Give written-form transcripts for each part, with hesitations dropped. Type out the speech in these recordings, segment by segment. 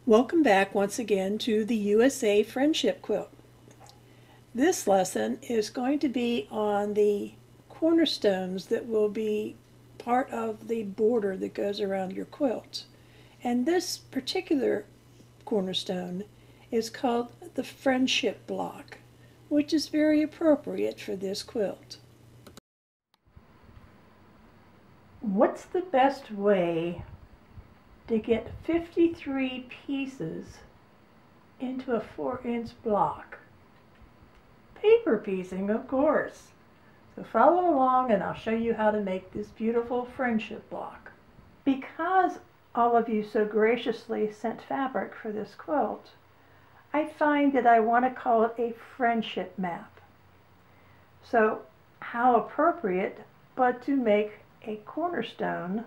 Welcome back once again to the USA Friendship Quilt. This lesson is going to be on the cornerstones that will be part of the border that goes around your quilt. And this particular cornerstone is called the Friendship Block, which is very appropriate for this quilt. What's the best way to get 53 pieces into a 4-inch block? Paper piecing, of course. So follow along and I'll show you how to make this beautiful friendship block. Because all of you so graciously sent fabric for this quilt, I find that I want to call it a friendship map. So how appropriate but to make a cornerstone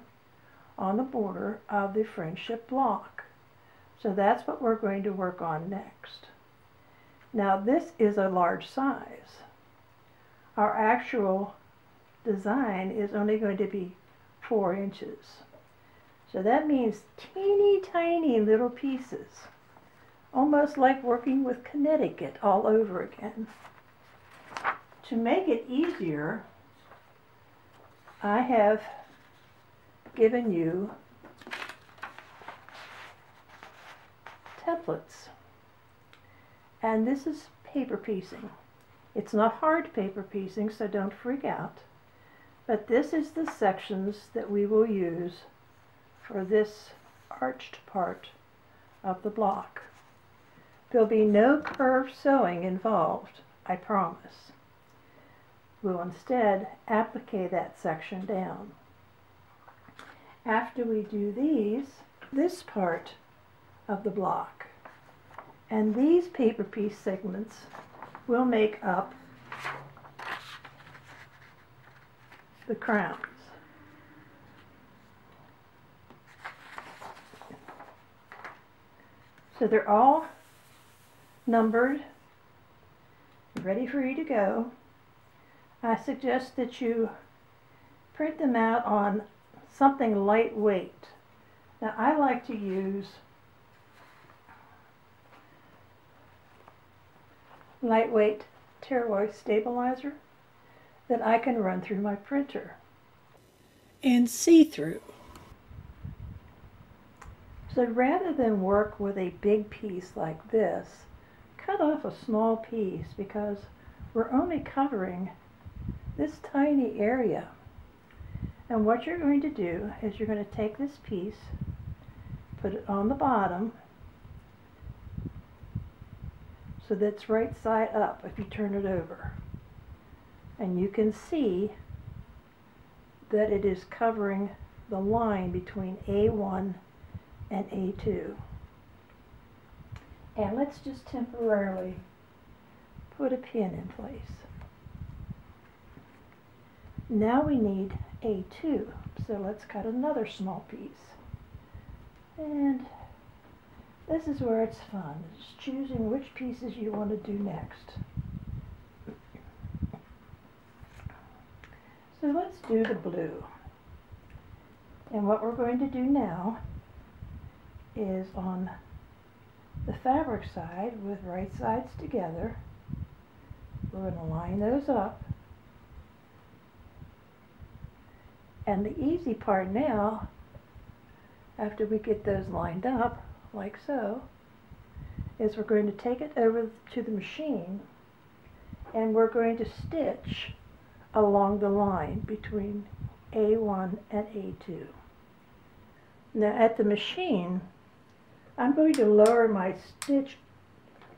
on the border of the friendship block. So that's what we're going to work on next. Now this is a large size. Our actual design is only going to be 4 inches. So that means teeny tiny little pieces, almost like working with Connecticut all over again. To make it easier, I have given you templates, and this is paper piecing. It's not hard paper piecing, so don't freak out, but this is the sections that we will use for this arched part of the block. There'll be no curved sewing involved, I promise. We'll instead applique that section down. After we do this part of the block, and these paper piece segments will make up the crowns. So they're all numbered, ready for you to go. I suggest that you print them out on something lightweight. Now I like to use lightweight Tearaway Stabilizer that I can run through my printer and see through. So rather than work with a big piece like this, cut off a small piece because we're only covering this tiny area. And what you're going to do is you're going to take this piece, put it on the bottom so that's right side up if you turn it over. And you can see that it is covering the line between A1 and A2. And let's just temporarily put a pin in place. Now we need A2, so let's cut another small piece. And this is where it's fun, it's choosing which pieces you want to do next. So let's do the blue. And what we're going to do now is on the fabric side with right sides together, we're going to line those up. And the easy part now, after we get those lined up, like so, is we're going to take it over to the machine and we're going to stitch along the line between A1 and A2. Now at the machine, I'm going to lower my stitch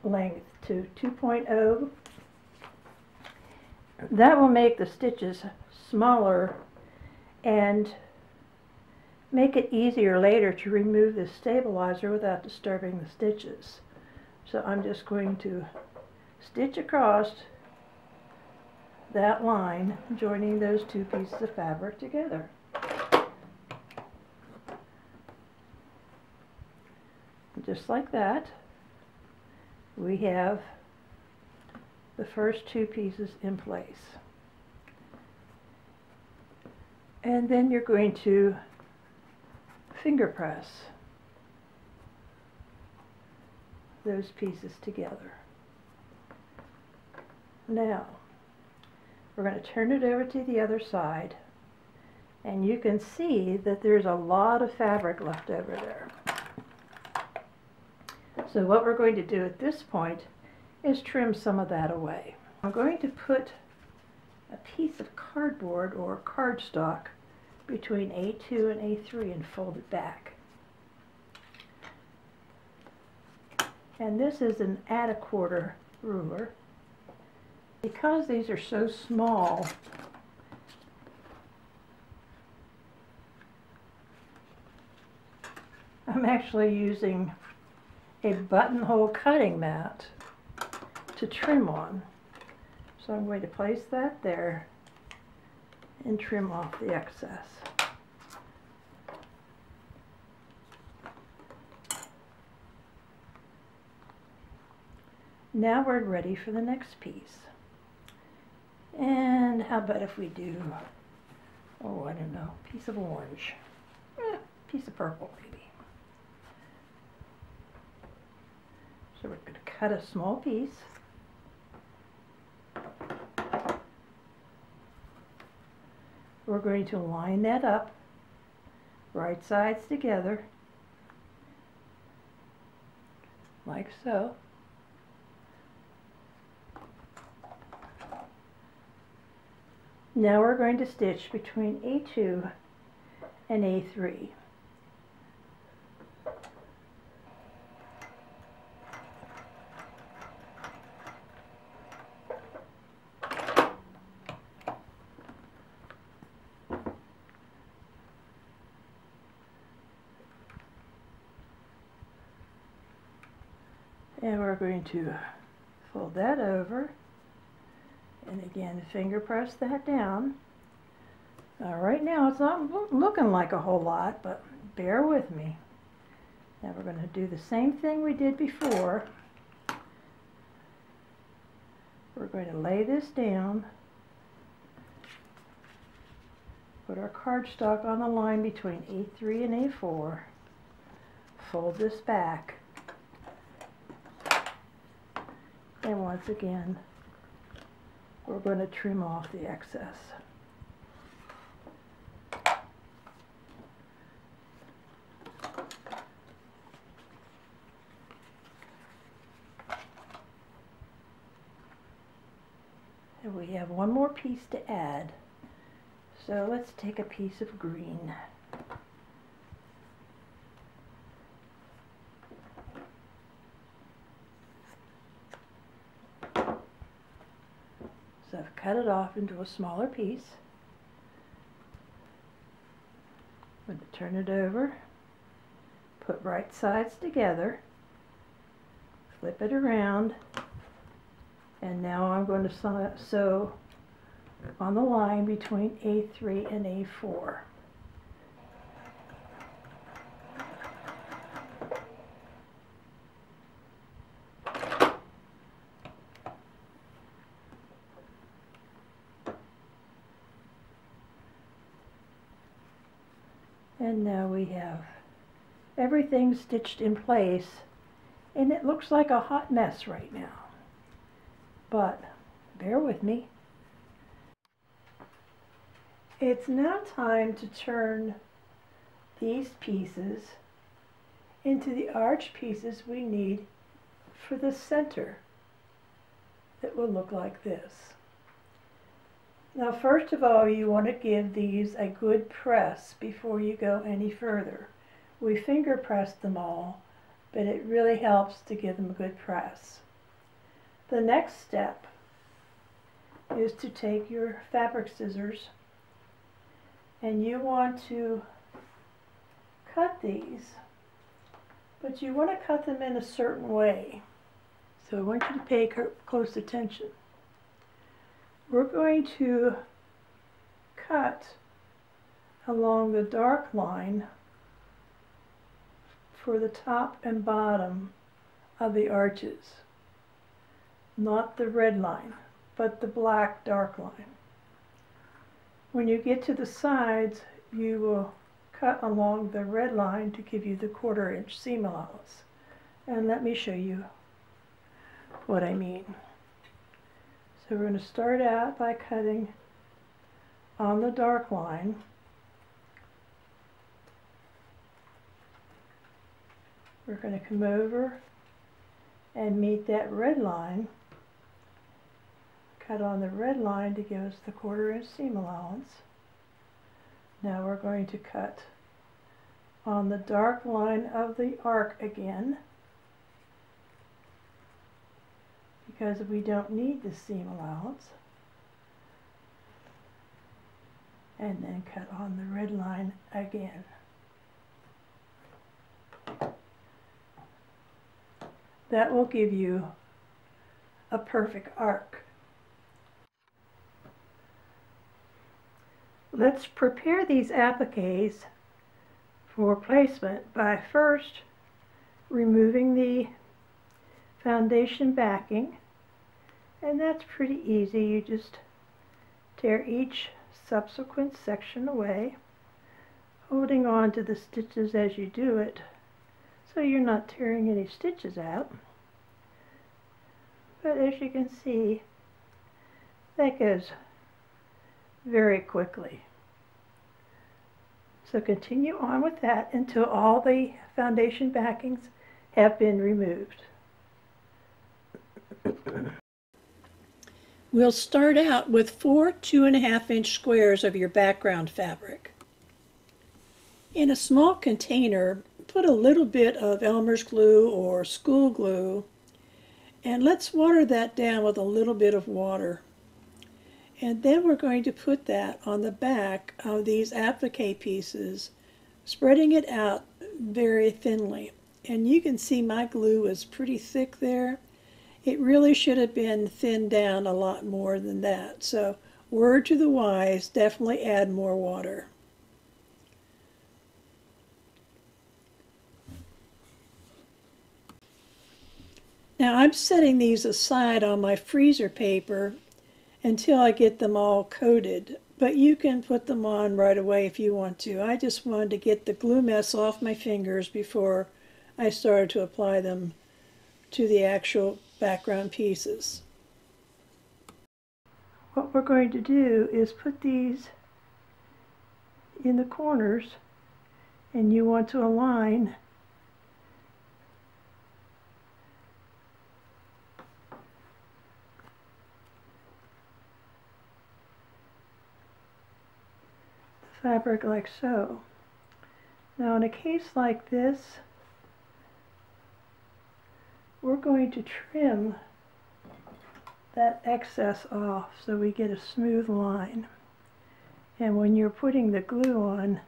length to 2.0. That will make the stitches smaller and make it easier later to remove the stabilizer without disturbing the stitches. So I'm just going to stitch across that line, joining those two pieces of fabric together. Just like that, we have the first two pieces in place. And then you're going to finger press those pieces together. Now, we're going to turn it over to the other side, and you can see that there's a lot of fabric left over there. So what we're going to do at this point is trim some of that away. I'm going to put a piece of cardboard or cardstock between A2 and A3 and fold it back. And this is an add a quarter ruler. Because these are so small, I'm actually using a buttonhole cutting mat to trim on. So I'm going to place that there and trim off the excess. Now we're ready for the next piece. And how about if we do, oh, I don't know, piece of orange, piece of purple maybe. So we're going to cut a small piece. We're going to line that up, right sides together, like so. Now we're going to stitch between A2 and A3. And we're going to fold that over. And again, finger press that down. Now, right now it's not looking like a whole lot, but bear with me. Now we're going to do the same thing we did before. We're going to lay this down, put our cardstock on the line between A3 and A4, fold this back, and once again, we're going to trim off the excess. And we have one more piece to add. So let's take a piece of green. So I've cut it off into a smaller piece. I'm going to turn it over, put right sides together, flip it around, and now I'm going to sew on the line between A3 and A4. And now we have everything stitched in place, and it looks like a hot mess right now. But bear with me. It's now time to turn these pieces into the arch pieces we need for the center that will look like this. Now, first of all, you want to give these a good press before you go any further. We finger pressed them all, but it really helps to give them a good press. The next step is to take your fabric scissors and you want to cut these, but you want to cut them in a certain way. So I want you to pay close attention. We're going to cut along the dark line for the top and bottom of the arches. Not the red line, but the black dark line. When you get to the sides, you will cut along the red line to give you the 1/4 inch seam allowance. And let me show you what I mean. So we're going to start out by cutting on the dark line. We're going to come over and meet that red line. Cut on the red line to give us the 1/4 inch seam allowance. Now we're going to cut on the dark line of the arc again, because we don't need the seam allowance. And then cut on the red line again. That will give you a perfect arc. Let's prepare these appliques for placement by first removing the foundation backing, and that's pretty easy. You just tear each subsequent section away, holding on to the stitches as you do it, so you're not tearing any stitches out. But as you can see, that goes very quickly. So continue on with that until all the foundation backings have been removed. We'll start out with 4 2.5 inch squares of your background fabric. In a small container, put a little bit of Elmer's glue or school glue, and let's water that down with a little bit of water. And then we're going to put that on the back of these applique pieces, spreading it out very thinly. And you can see my glue is pretty thick there. It really should have been thinned down a lot more than that. So, word to the wise, definitely add more water. Now I'm setting these aside on my freezer paper until I get them all coated, but you can put them on right away if you want to. I just wanted to get the glue mess off my fingers before I started to apply them to the actual background pieces. What we're going to do is put these in the corners, and you want to align fabric like so. Now in a case like this, we're going to trim that excess off so we get a smooth line. And when you're putting the glue on,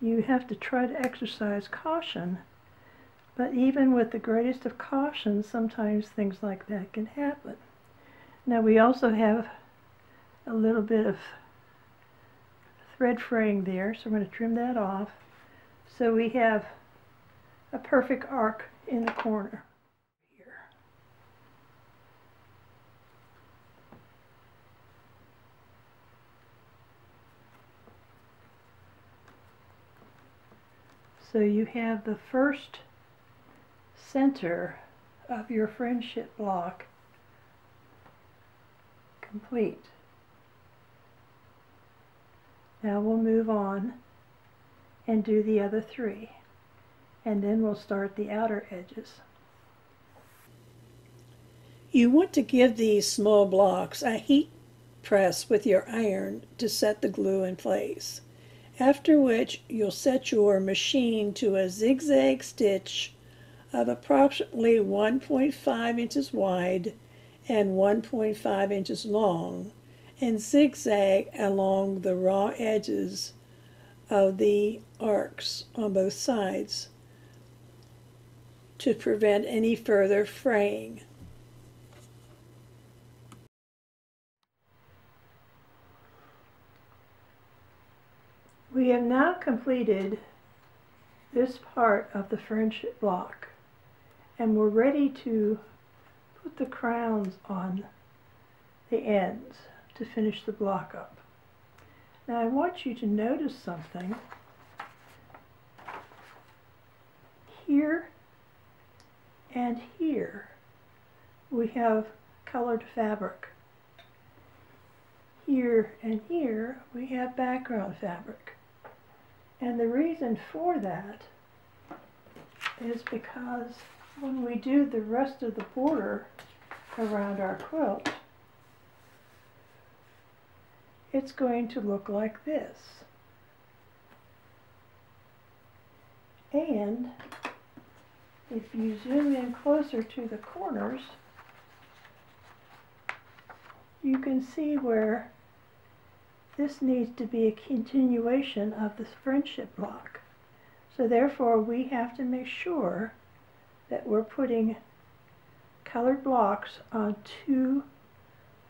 you have to try to exercise caution, but even with the greatest of caution, sometimes things like that can happen. Now we also have a little bit of thread fraying there, so I'm going to trim that off so we have a perfect arc in the corner here. So you have the first center of your friendship block complete. Now we'll move on and do the other 3, and then we'll start the outer edges. You want to give these small blocks a heat press with your iron to set the glue in place, after which you'll set your machine to a zigzag stitch of approximately 1.5 inches wide and 1.5 inches long, and zigzag along the raw edges of the arcs on both sides to prevent any further fraying. We have now completed this part of the friendship block, and we're ready to put the crowns on the ends to finish the block up. Now I want you to notice something. Here and here we have colored fabric. Here and here we have background fabric. And the reason for that is because when we do the rest of the border around our quilt, it's going to look like this. And if you zoom in closer to the corners, you can see where this needs to be a continuation of the friendship block. So therefore we have to make sure that we're putting colored blocks on 2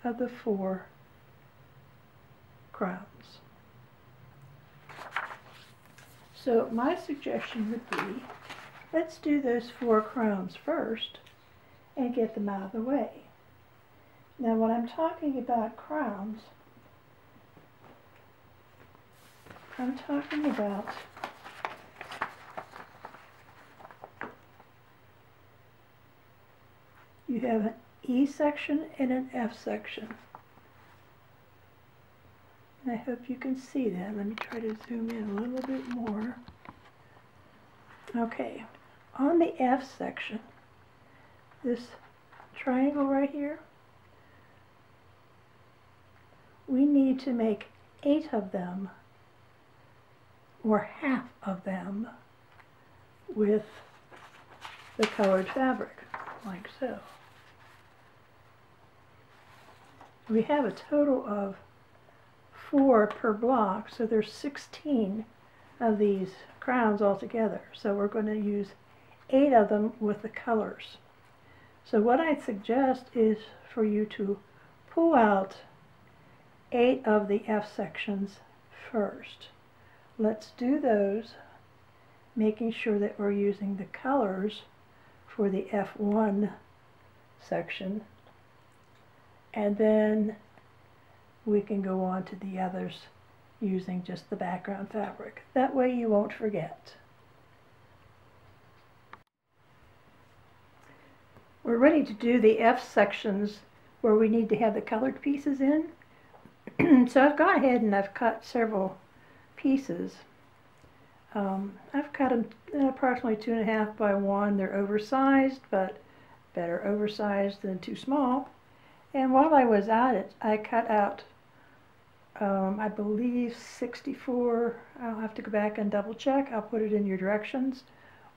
of the 4 crowns. So my suggestion would be, let's do those 4 crowns first and get them out of the way. Now when I'm talking about crowns, I'm talking about you have an E section and an F section. And I hope you can see that. Let me try to zoom in a little bit more. Okay, on the F section, this triangle right here, we need to make 8 of them, or half of them, with the colored fabric, like so. We have a total of 4 per block, so there's 16 of these crowns altogether. So we're going to use 8 of them with the colors. So what I'd suggest is for you to pull out 8 of the F sections first. Let's do those, making sure that we're using the colors for the F1 section, and then we can go on to the others using just the background fabric. That way you won't forget. We're ready to do the F sections where we need to have the colored pieces in. So I've gone ahead and I've cut several pieces. I've cut them approximately 2.5 by 1. They're oversized, but better oversized than too small. And while I was at it, I cut out, I believe 64, I'll have to go back and double check, I'll put it in your directions,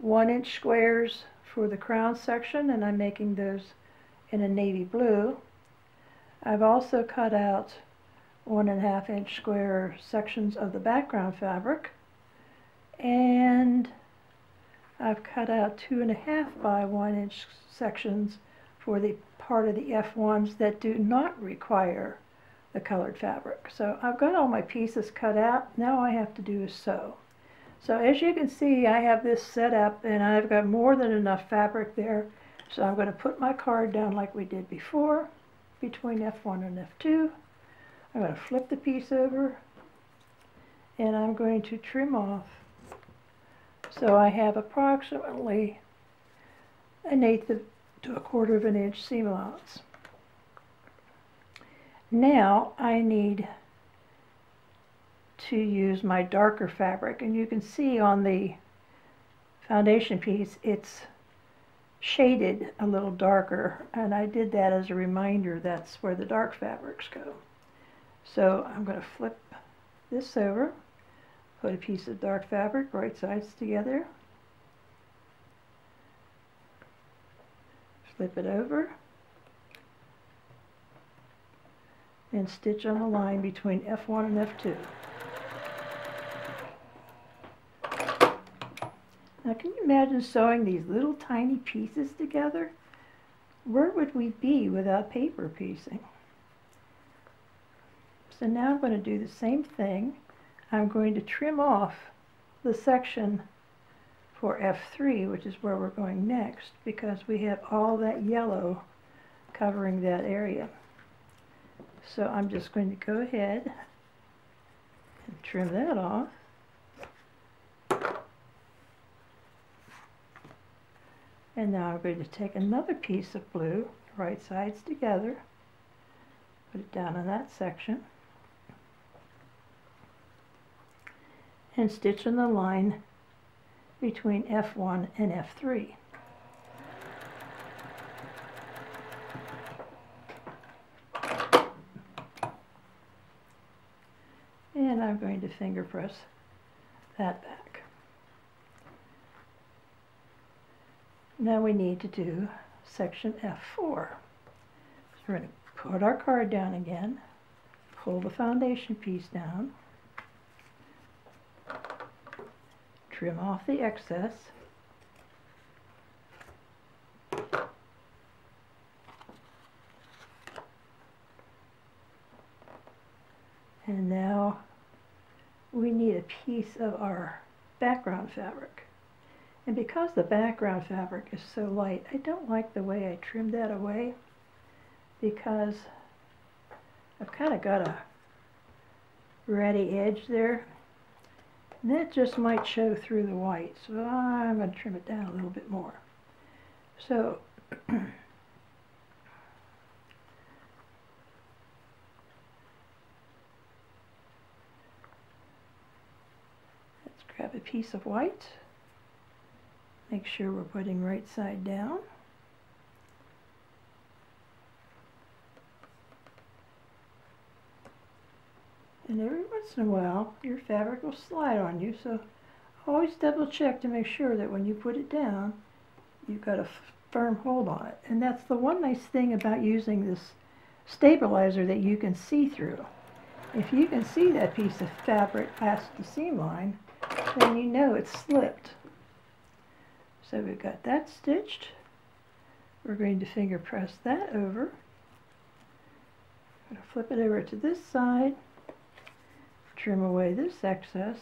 1-inch squares for the crown section, and I'm making those in a navy blue. I've also cut out 1.5-inch square sections of the background fabric, and I've cut out 2.5 by 1-inch sections for the part of the F1s that do not require the colored fabric. So I've got all my pieces cut out. Now all I have to do is sew. So as you can see, I have this set up and I've got more than enough fabric there. So I'm going to put my card down like we did before, between F1 and F2. I'm going to flip the piece over and I'm going to trim off. So I have approximately 1/8 to 1/4 of an inch seam allowance. Now I need to use my darker fabric, and you can see on the foundation piece it's shaded a little darker, and I did that as a reminder that's where the dark fabrics go. So I'm going to flip this over, put a piece of dark fabric right sides together, flip it over, and stitch on a line between F1 and F2. Now can you imagine sewing these little tiny pieces together? Where would we be without paper piecing? So now I'm going to do the same thing. I'm going to trim off the section for F3, which is where we're going next, because we have all that yellow covering that area. So I'm just going to go ahead and trim that off. And now I'm going to take another piece of blue, right sides together, put it down on that section, and stitch on the line between F1 and F3. And I'm going to finger press that back. Now we need to do section F4. So we're going to put our card down again, pull the foundation piece down, trim off the excess, and now we need a piece of our background fabric. And because the background fabric is so light, I don't like the way I trimmed that away, because I've kind of got a ratty edge there, and that just might show through the white, so I'm going to trim it down a little bit more. So let's grab a piece of white. Make sure we're putting right side down. And every once in a while, your fabric will slide on you, so always double check to make sure that when you put it down, you've got a firm hold on it. And that's the one nice thing about using this stabilizer that you can see through. If you can see that piece of fabric past the seam line, then you know it's slipped. So we've got that stitched. We're going to finger press that over. I'm going to flip it over to this side, trim away this excess,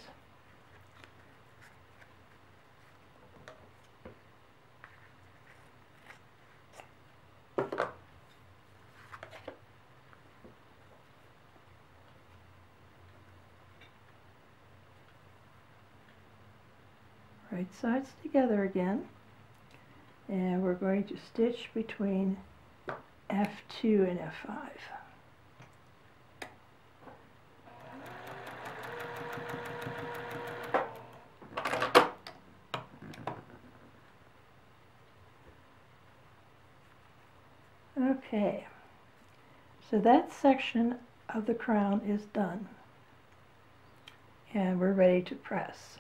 right sides together again, and we're going to stitch between F2 and F5. Okay, so that section of the crown is done, and we're ready to press.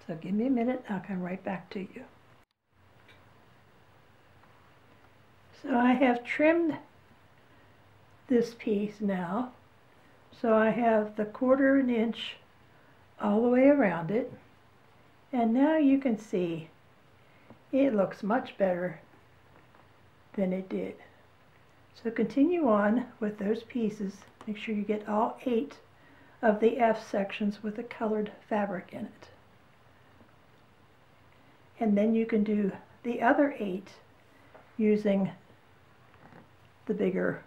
So give me a minute, I'll come right back to you. So I have trimmed this piece now, so I have the 1/4 inch all the way around it, and now you can see it looks much better than it did. So continue on with those pieces. Make sure you get all 8 of the F sections with the colored fabric in it. And then you can do the other 8 using the bigger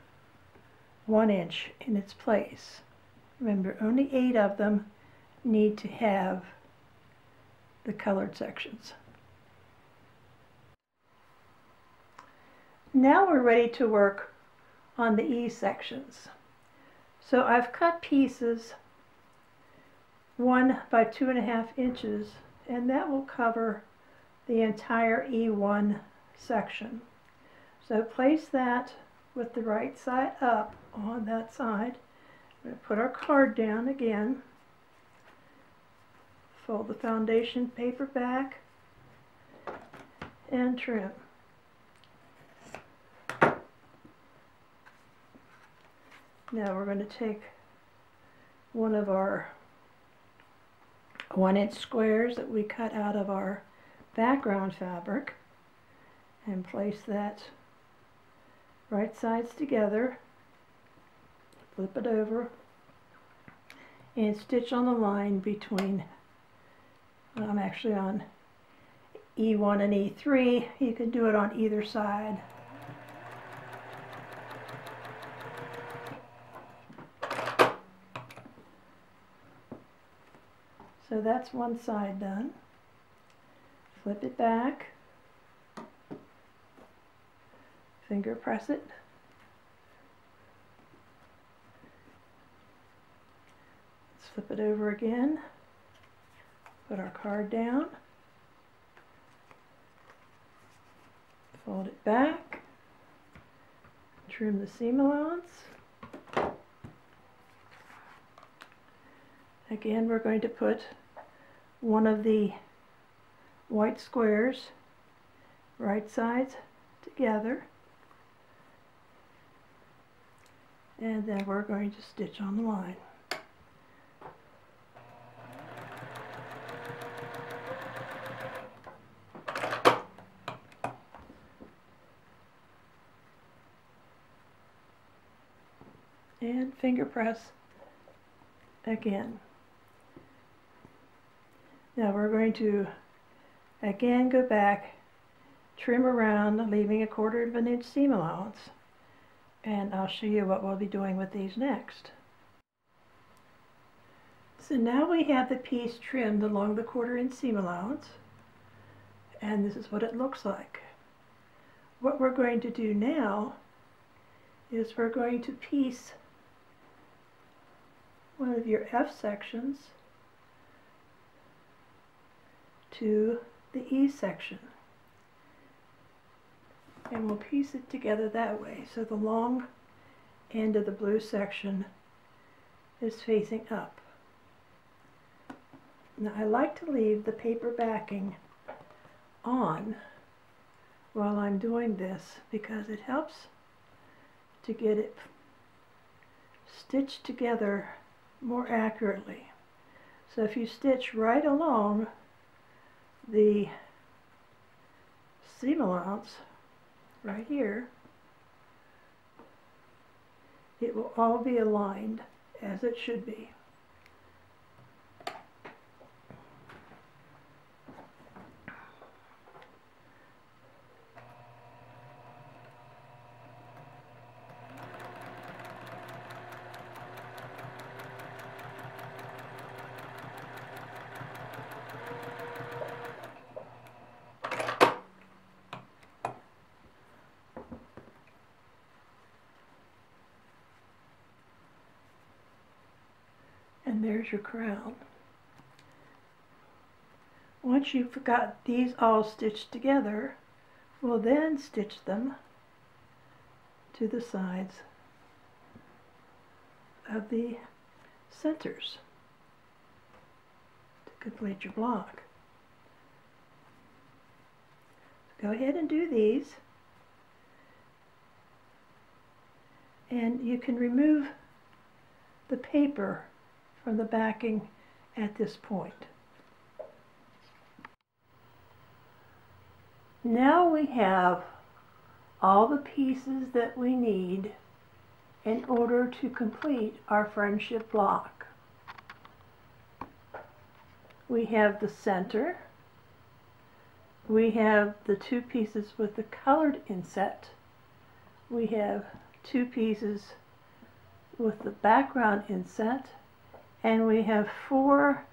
1 inch in its place. Remember, only 8 of them need to have the colored sections. Now we're ready to work on the E sections. So I've cut pieces 1 by 2.5 inches, and that will cover the entire E1 section. So place that with the right side up on that side. We're going to put our card down again, fold the foundation paper back, and trim. Now we're going to take one of our 1 inch squares that we cut out of our background fabric and place that right sides together, flip it over, and stitch on the line between, well, I'm actually on E1 and E3. You can do it on either side. So that's one side done. Flip it back, Finger press it. Let's flip it over again. Put our card down. Fold it back. Trim the seam allowance. Again, we're going to put one of the white squares, right sides together, and then we're going to stitch on the line. And finger press again. Now we're going to again go back, trim around, leaving a 1/4 of an inch seam allowance, and I'll show you what we'll be doing with these next. So now we have the piece trimmed along the 1/4 inch seam allowance, and this is what it looks like. What we're going to do now is we're going to piece one of your F sections to the E section, and we'll piece it together that way. So the long end of the blue section is facing up. Now I like to leave the paper backing on while I'm doing this because it helps to get it stitched together more accurately. So if you stitch right along the seam allowance right here, it will all be aligned as it should be. And there's your crown. Once you've got these all stitched together, we'll then stitch them to the sides of the centers to complete your block. So go ahead and do these, and you can remove the paper from the backing at this point. Now we have all the pieces that we need in order to complete our friendship block. We have the center, we have the 2 pieces with the colored inset, we have 2 pieces with the background inset, and we have 4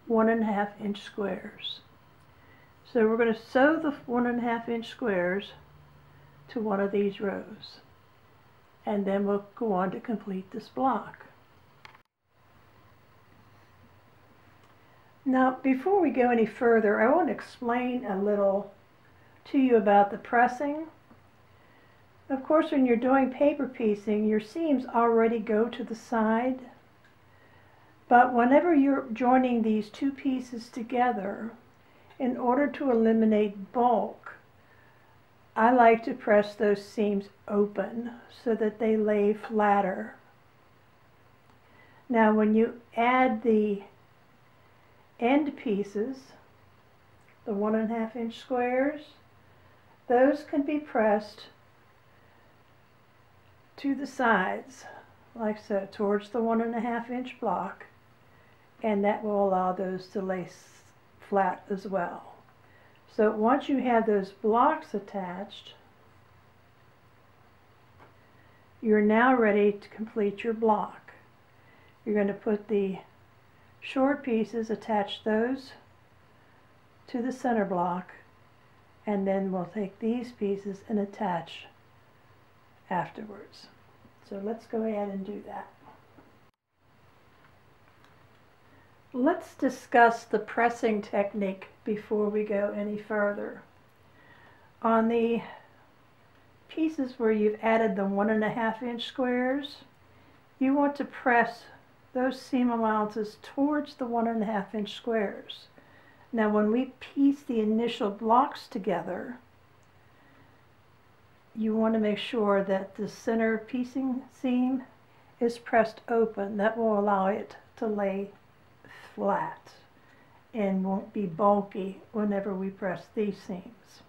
1.5 inch squares. So we're going to sew the 1.5 inch squares to one of these rows, and then we'll go on to complete this block. Now before we go any further, I want to explain a little to you about the pressing. Of course, when you're doing paper piecing, your seams already go to the side. But whenever you're joining these 2 pieces together, in order to eliminate bulk, I like to press those seams open so that they lay flatter. Now when you add the end pieces, the 1.5 inch squares, those can be pressed to the sides, like so, towards the 1.5 inch block, and that will allow those to lay flat as well. So once you have those blocks attached, you're now ready to complete your block. You're going to put the short pieces, attach those to the center block, and then we'll take these pieces and attach afterwards. So let's go ahead and do that. Let's discuss the pressing technique before we go any further. On the pieces where you've added the 1.5 inch squares, you want to press those seam allowances towards the 1.5 inch squares. Now when we piece the initial blocks together, you want to make sure that the center piecing seam is pressed open. That will allow it to lay flat and won't be bulky whenever we press these seams.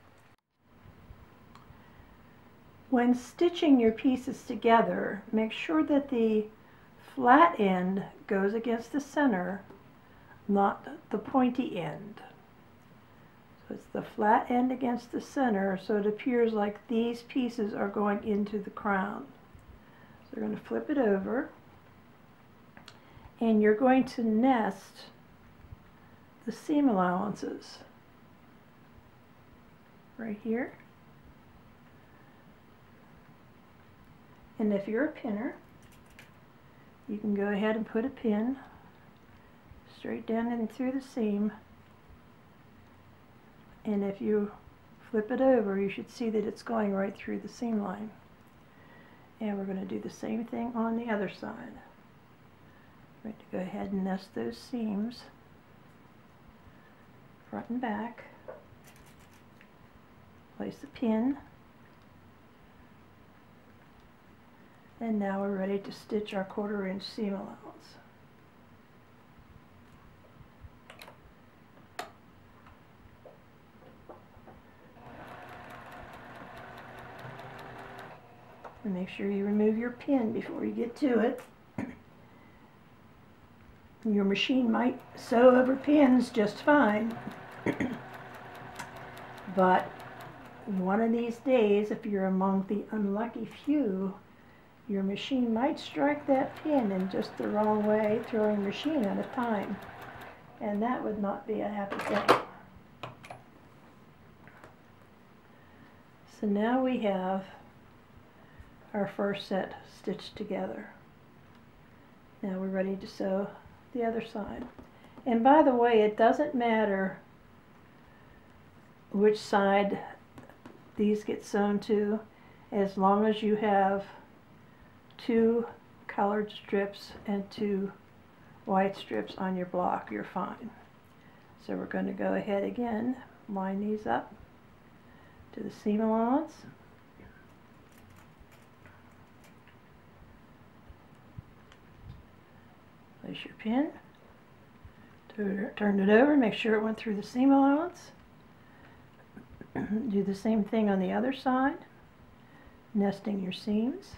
When stitching your pieces together, make sure that the flat end goes against the center, not the pointy end. So it's the flat end against the center, so it appears like these pieces are going into the crown. So we're going to flip it over, and you're going to nest the seam allowances right here. And if you're a pinner, you can go ahead and put a pin straight down and through the seam, and if you flip it over, you should see that it's going right through the seam line. And we're going to do the same thing on the other side. We're going to go ahead and nest those seams front and back. Place the pin, and now we're ready to stitch our 1/4 inch seam allowance. And make sure you remove your pin before you get to it. Your machine might sew over pins just fine, but one of these days, if you're among the unlucky few, your machine might strike that pin in just the wrong way, throwing your machine out of time, and that would not be a happy thing. So now we have our first set stitched together. Now we're ready to sew the other side. And by the way, it doesn't matter which side these get sewn to, as long as you have 2 colored strips and 2 white strips on your block, you're fine. So we're going to go ahead again, line these up to the seam allowance. Place your pin, turn it over, make sure it went through the seam allowance. Do the same thing on the other side, nesting your seams.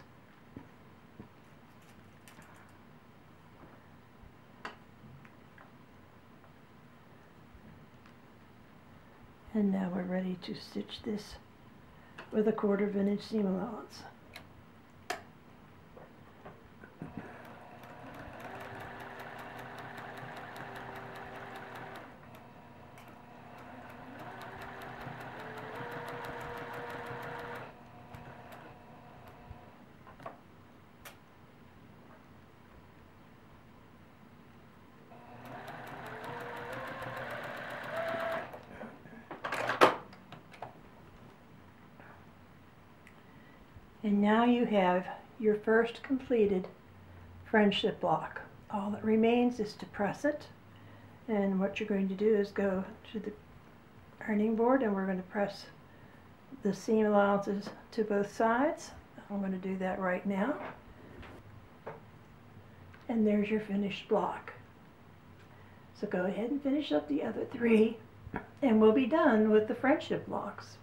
And now we're ready to stitch this with a 1/4 inch seam allowance. And now you have your first completed friendship block. All that remains is to press it, and what you're going to do is go to the ironing board, and we're going to press the seam allowances to both sides. I'm going to do that right now. And there's your finished block. So go ahead and finish up the other 3, and we'll be done with the friendship blocks.